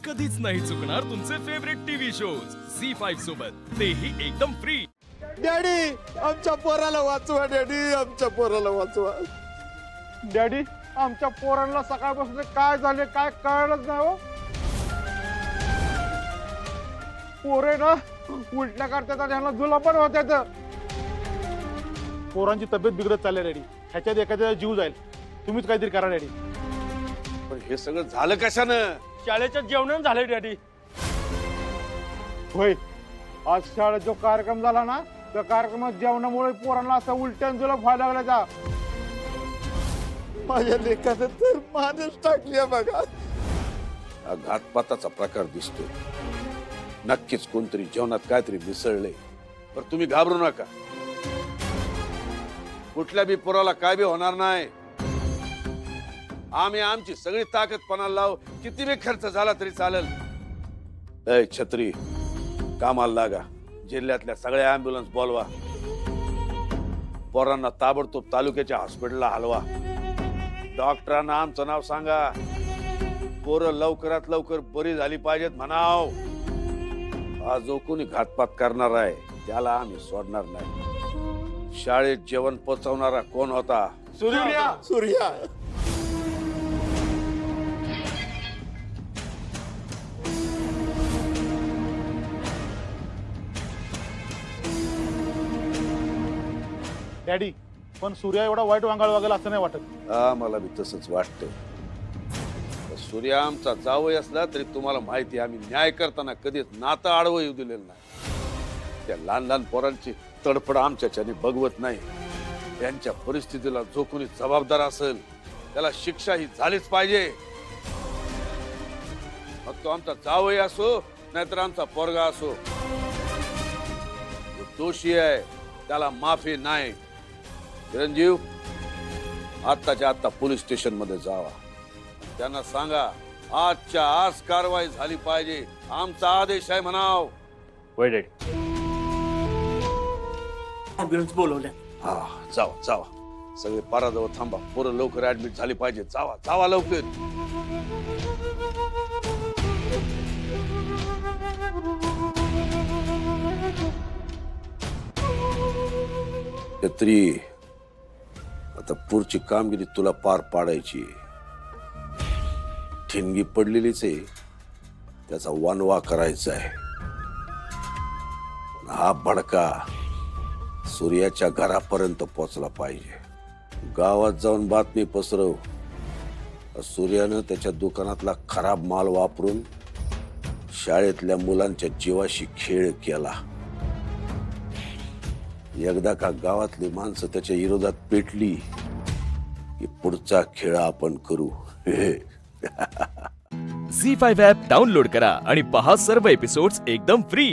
कधीच नाही चुकणार तुमचे फेवरेट टीव्ही शोज झी5 सोबत, तेही एकदम फ्री। डॅडी आमच्या पोराला वाचवा, डॅडी आमच्या पोराला वाचवा। डॅडी आमच्या पोरांना सकाळपासून काय झाले काय कळलंच नाही हो। पोरे ना उलट्या करतात आणि ह्यांना जुला पण होत्यात। पोरांची तब्येत बिघडत चालली डॅडी, ह्याच्यात एखाद्याचा जीव जाईल, तुम्हीच काहीतरी करा डॅडी। पण हे सगळं झालं कशानं? शाळेच्या जेवणानं झालंय डॅडी। होय, आज शाळेत जो कार्यक्रम झाला ना, त्या कार्यक्रमात जेवणामुळे पोरांना असं उलट्यान जुलाब व्हायला लागल्याचा। माझ्या लेखानं तर मानच टाकली बघा। हा घातपाताचा प्रकार दिसतोय, नक्कीच कोणतरी जेवणात काहीतरी मिसळले। पण तुम्ही घाबरू नका, कुठल्या बी पोराला काय बी होणार नाही। आम्ही आमची सगळी ताकद पणाला लावू, किती बी खर्च झाला तरी चालेल। ए छत्री, कामाला लागा, जिल्ह्यातल्या सगळ्या अँब्युलन्स बोलवा, पोरांना ताबडतोब तालुक्याच्या हॉस्पिटलला हलवा। डॉक्टरांना आमचं नाव सांगा, पोरं लवकरात लवकर बरी झाली पाहिजेत म्हणाव। हा जो कोणी घातपात करणार आहे त्याला आम्ही सोडणार नाही। शाळेत जेवण पोचवणारा कोण होता? सूर्या। सूर्या। डॅडी पण सूर्या एवढा वाईट वांगाळ वागेल असं नाही वाटत। हा, मला बी तसंच वाटतंय। सूर्या आमचा जावई असला तरी तुम्हाला माहिती, आम्ही न्याय करताना कधीच नातं आडवं येऊ दिलेलं नाही। त्या लहान लहान पोरांची तडफड आमच्याच्याने बघवत नाही। त्यांच्या परिस्थितीला जो कोणी जबाबदार असेल त्याला शिक्षा ही झालीच पाहिजे। मग तो आमचा जावई असो नाहीतर आमचा पोरगा असो, जो दोषी आहे त्याला माफी नाही। चिरंजीव, आत्ताच्या आत्ता पोलीस स्टेशन मध्ये जावा, त्यांना सांगा आजच्या आज कारवाई झाली पाहिजे, आमचा आदेश आहे म्हणाव। होय डॅडी। ॲम्ब्युलन्स बोलवल्या। हा, जावा जावा, सगळे पाराजवळ थांबा, पोरं लवकर ऍडमिट झाली पाहिजे। जावा जावा लवकर। छत्री, आता पुढची कामगिरी तुला पार पाडायची। ठिणगी पडलेलीच आहे, त्याचा वानवा करायचा आहे। हा भडका सूर्याच्या घरापर्यंत पोचला पाहिजे। गावात जाऊन बातमी पसरव, सूर्यानं त्याच्या दुकानातला खराब माल वापरून शाळेतल्या मुलांच्या जीवाशी खेळ केला। एकदा का गावातली माणसं त्याच्या विरोधात पेटली की पुढचा खेळ आपण करू। झी5 ॲप डाउनलोड करा आणि पहा सर्व एपिसोड्स एकदम फ्री।